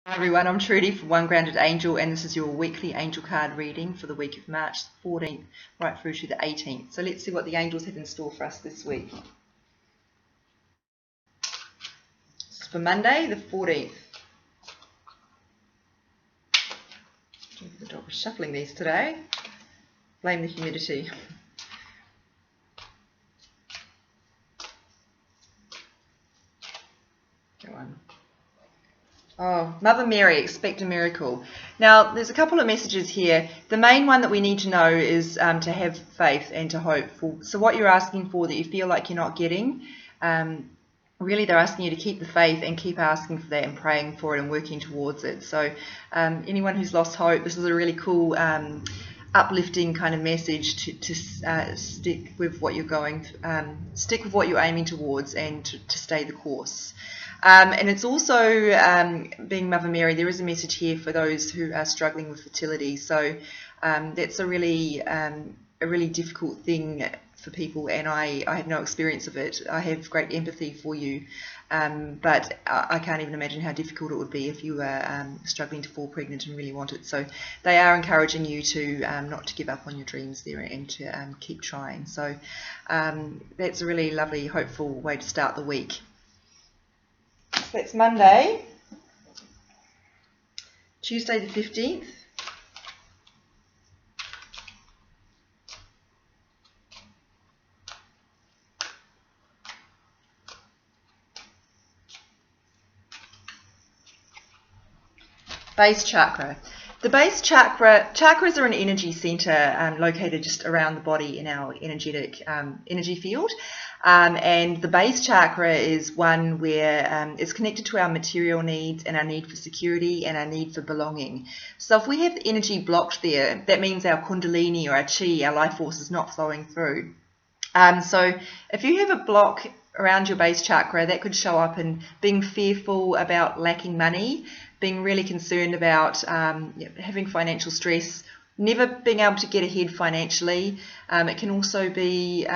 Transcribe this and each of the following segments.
Hi everyone, I'm Trudy from One Grounded Angel, and this is your weekly angel card reading for the week of March 14th right through to the 18th. So let's see what the angels have in store for us this week. This is for Monday the 14th. The dog was shuffling these today. Blame the humidity. Go on. Oh, Mother Mary, expect a miracle. Now, there's a couple of messages here. The main one that we need to know is to have faith and to hope for. So what you're asking for that you feel like you're not getting, really they're asking you to keep the faith and keep asking for that and praying for it and working towards it. So anyone who's lost hope, this is a really cool uplifting kind of message to stick with what you're stick with what you're aiming towards and to stay the course. And it's also, being Mother Mary, there is a message here for those who are struggling with fertility. So that's a really difficult thing for people, and I have no experience of it. I have great empathy for you, but I can't even imagine how difficult it would be if you were struggling to fall pregnant and really want it. So they are encouraging you to not to give up on your dreams there and to keep trying. So that's a really lovely, hopeful way to start the week. So that's Monday, Tuesday the 15th. Base chakra. The base chakras are an energy center located just around the body in our energetic energy field. And the base chakra is one where it's connected to our material needs and our need for security and our need for belonging. So if we have energy blocked there, that means our kundalini or our chi, our life force, is not flowing through. So if you have a block around your base chakra, that could show up in being fearful about lacking money, being really concerned about having financial stress, never being able to get ahead financially. It can also be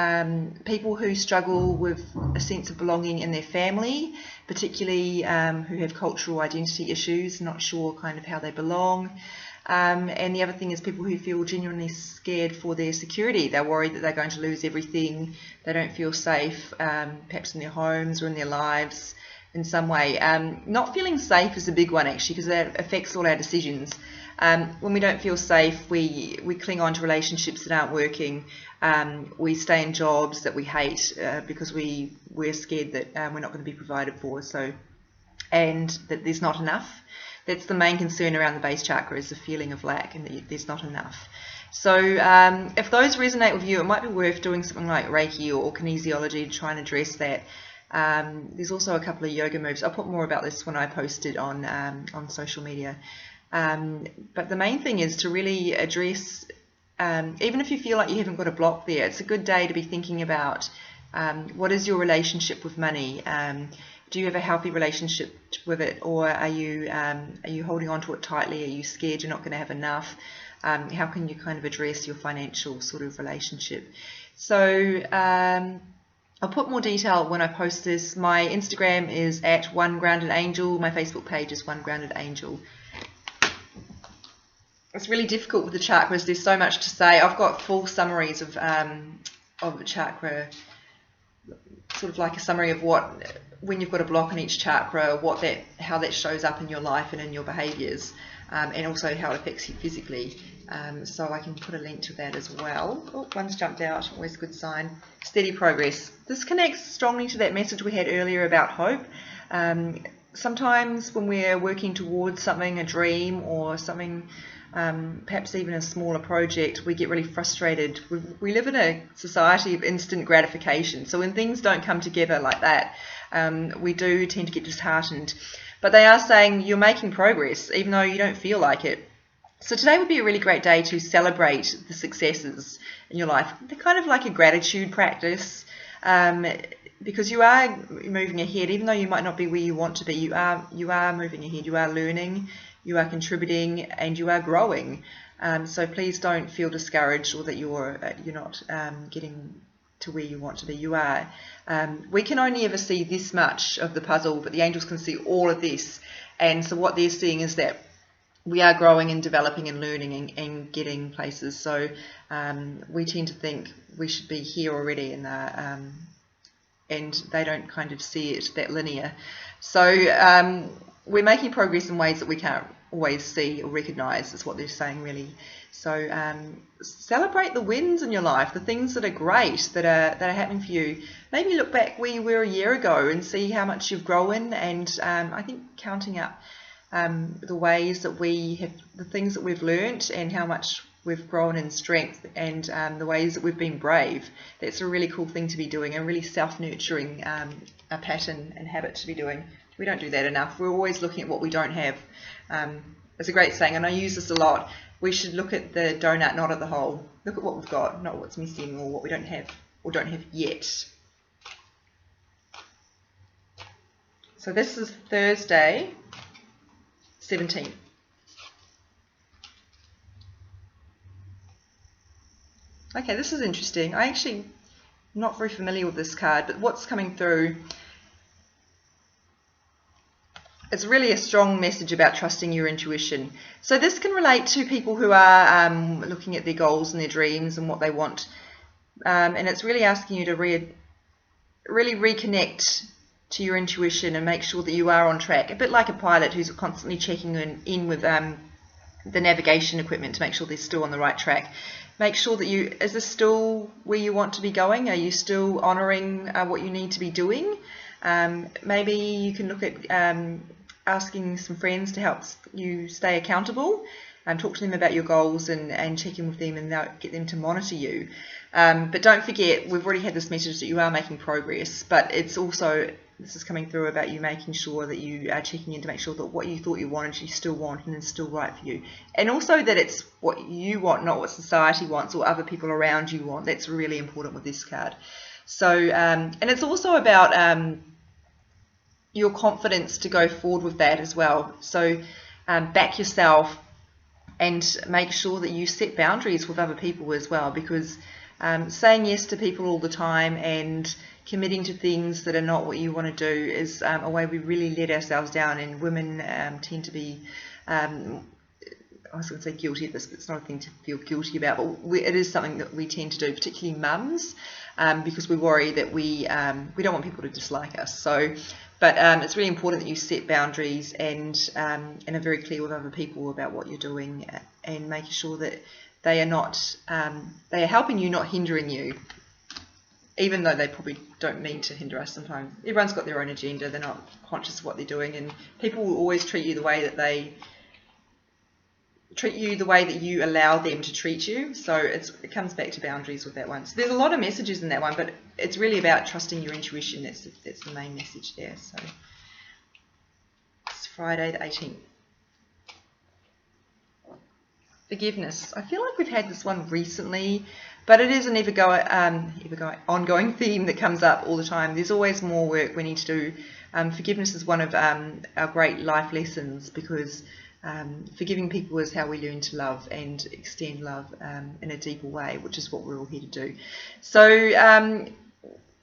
people who struggle with a sense of belonging in their family, particularly who have cultural identity issues, not sure kind of how they belong. And the other thing is people who feel genuinely scared for their security. They're worried that they're going to lose everything. They don't feel safe, perhaps in their homes or in their lives in some way. Not feeling safe is a big one, actually, because that affects all our decisions. When we don't feel safe, we cling on to relationships that aren't working. We stay in jobs that we hate because we're scared that we're not going to be provided for. And that there's not enough. That's the main concern around the base chakra, is the feeling of lack and that there's not enough. So if those resonate with you, it might be worth doing something like Reiki or kinesiology to try and address that. There's also a couple of yoga moves. I'll put more about this when I post it on social media. But the main thing is to really address, even if you feel like you haven't got a block there, it's a good day to be thinking about what is your relationship with money. Do you have a healthy relationship with it, or are you holding on to it tightly? Are you scared you're not going to have enough? How can you kind of address your financial sort of relationship? So I'll put more detail when I post this. My Instagram is at One Grounded Angel. My Facebook page is One Grounded Angel. It's really difficult with the chakras. There's so much to say. I've got full summaries of the chakra, sort of like a summary of when you've got a block in each chakra, how that shows up in your life and in your behaviours, and also how it affects you physically. So I can put a link to that as well. Oh, one's jumped out, always a good sign. Steady progress. This connects strongly to that message we had earlier about hope. Sometimes when we're working towards something, a dream or something, perhaps even a smaller project, we get really frustrated. We live in a society of instant gratification. So when things don't come together like that, we do tend to get disheartened. But they are saying you're making progress, even though you don't feel like it. So today would be a really great day to celebrate the successes in your life. They're kind of like a gratitude practice, because you are moving ahead, even though you might not be where you want to be. You are moving ahead. You are learning. You are contributing, and you are growing. So please don't feel discouraged or that you're not getting to where you want to be. You are. We can only ever see this much of the puzzle, but the angels can see all of this. And so what they're seeing is that we are growing and developing and learning and getting places. So we tend to think we should be here already, and they don't kind of see it that linear. So we're making progress in ways that we can't always see or recognise, is what they're saying, really. So celebrate the wins in your life, the things that are great, that are happening for you. Maybe look back where you were a year ago and see how much you've grown, and I think counting up the ways that we have, the things that we've learnt, and how much we've grown in strength, and the ways that we've been brave. That's a really cool thing to be doing, a really self-nurturing a pattern and habit to be doing. We don't do that enough. We're always looking at what we don't have. It's a great saying, and I use this a lot. We should look at the donut, not at the hole. Look at what we've got, not what's missing or what we don't have or don't have yet. So this is Thursday, 17th. Okay, this is interesting. I actually am not very familiar with this card, but what's coming through, it's really a strong message about trusting your intuition. So this can relate to people who are looking at their goals and their dreams and what they want. And it's really asking you to really reconnect to your intuition and make sure that you are on track. A bit like a pilot who's constantly checking in with the navigation equipment to make sure they're still on the right track. Make sure that is this still where you want to be going? Are you still honouring what you need to be doing? Maybe you can look at asking some friends to help you stay accountable, and talk to them about your goals and check in with them and get them to monitor you. But don't forget, we've already had this message that you are making progress, but it's also, this is coming through about you making sure that you are checking in to make sure that what you thought you wanted, you still want and is still right for you. And also that it's what you want, not what society wants or other people around you want. That's really important with this card. So, and it's also about your confidence to go forward with that as well. So back yourself and make sure that you set boundaries with other people as well, because saying yes to people all the time and committing to things that are not what you want to do is a way we really let ourselves down, and women tend to be, I was going to say guilty of this, but it's not a thing to feel guilty about, but it is something that we tend to do, particularly mums, because we worry that we don't want people to dislike us. So, but it's really important that you set boundaries and are very clear with other people about what you're doing, and making sure that they are not, they are helping you, not hindering you, even though they probably don't mean to hinder us sometimes. Everyone's got their own agenda, they're not conscious of what they're doing, and people will always treat you the way that they treat you, the way that you allow them to treat you. So it comes back to boundaries with that one. So there's a lot of messages in that one, but it's really about trusting your intuition. That's the main message there. So it's Friday the 18th. Forgiveness. I feel like we've had this one recently, but it is an ongoing theme that comes up all the time. There's always more work we need to do. Forgiveness is one of our great life lessons, because forgiving people is how we learn to love and extend love in a deeper way, which is what we're all here to do. So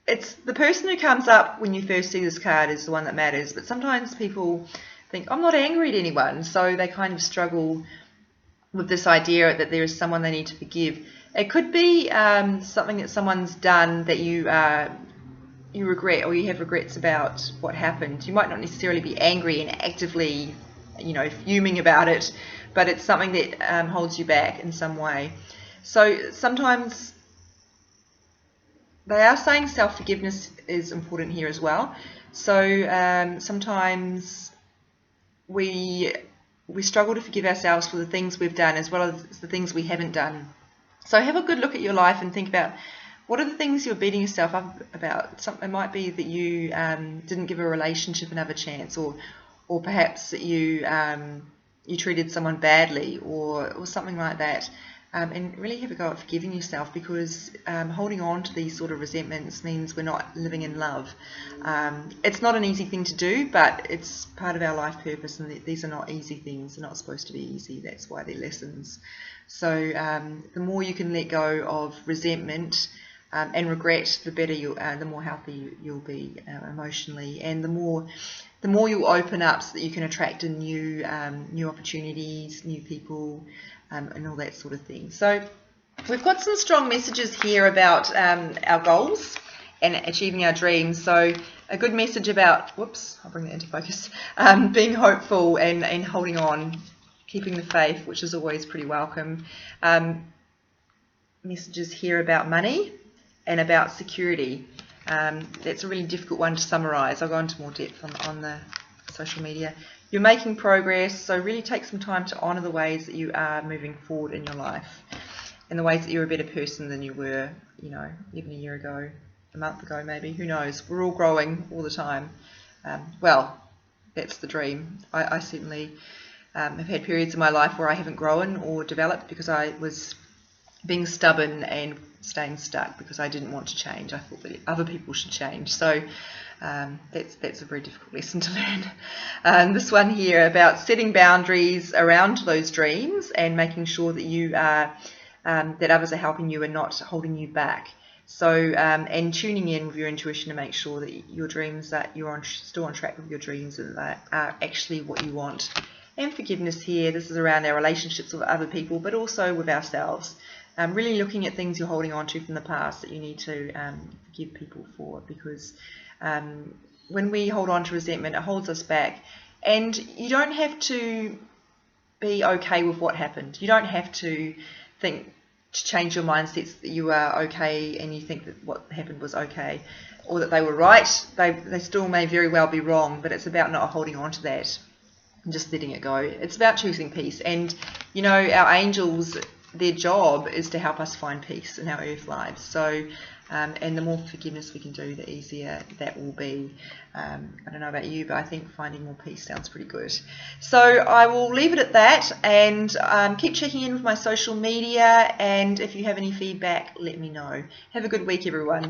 it's the person who comes up when you first see this card is the one that matters, but sometimes people think, I'm not angry at anyone, so they kind of struggle with this idea that there is someone they need to forgive. It could be something that someone's done that you regret, or you have regrets about what happened. You might not necessarily be angry and actively, fuming about it, but it's something that holds you back in some way. So sometimes they are saying self-forgiveness is important here as well. So sometimes we struggle to forgive ourselves for the things we've done as well as the things we haven't done. So have a good look at your life and think about, what are the things you're beating yourself up about? It might be that you didn't give a relationship another chance, or perhaps that you treated someone badly, or something like that. And really have a go at forgiving yourself, because holding on to these sort of resentments means we're not living in love. It's not an easy thing to do, but it's part of our life purpose, and these are not easy things. They're not supposed to be easy. That's why they're lessons. So the more you can let go of resentment and regret, the better the more healthy you'll be emotionally, and the more the more you'll open up so that you can attract in new opportunities, new people, and all that sort of thing. So we've got some strong messages here about our goals and achieving our dreams. So a good message about, I'll bring that into focus, being hopeful and holding on, keeping the faith, which is always pretty welcome. Messages here about money and about security. That's a really difficult one to summarise. I'll go into more depth on the social media. You're making progress, so really take some time to honour the ways that you are moving forward in your life and the ways that you're a better person than you were, even a year ago, a month ago maybe, who knows. We're all growing all the time. Well, that's the dream. I certainly have had periods in my life where I haven't grown or developed because I was being stubborn and staying stuck because I didn't want to change. I thought that other people should change. So that's a very difficult lesson to learn. This one here about setting boundaries around those dreams and making sure that you are that others are helping you and not holding you back. So and tuning in with your intuition to make sure that your dreams, that you're still on track with your dreams and that are actually what you want. And forgiveness here. This is around our relationships with other people, but also with ourselves. Really looking at things you're holding on to from the past that you need to forgive people for, because when we hold on to resentment, it holds us back. And you don't have to be okay with what happened. You don't have to think to change your mindsets that you are okay and you think that what happened was okay or that they were right. They still may very well be wrong, but it's about not holding on to that and just letting it go. It's about choosing peace. And, our angels, their job is to help us find peace in our earth lives. So, and the more forgiveness we can do, the easier that will be. I don't know about you, but I think finding more peace sounds pretty good. So I will leave it at that and keep checking in with my social media. And if you have any feedback, let me know. Have a good week, everyone.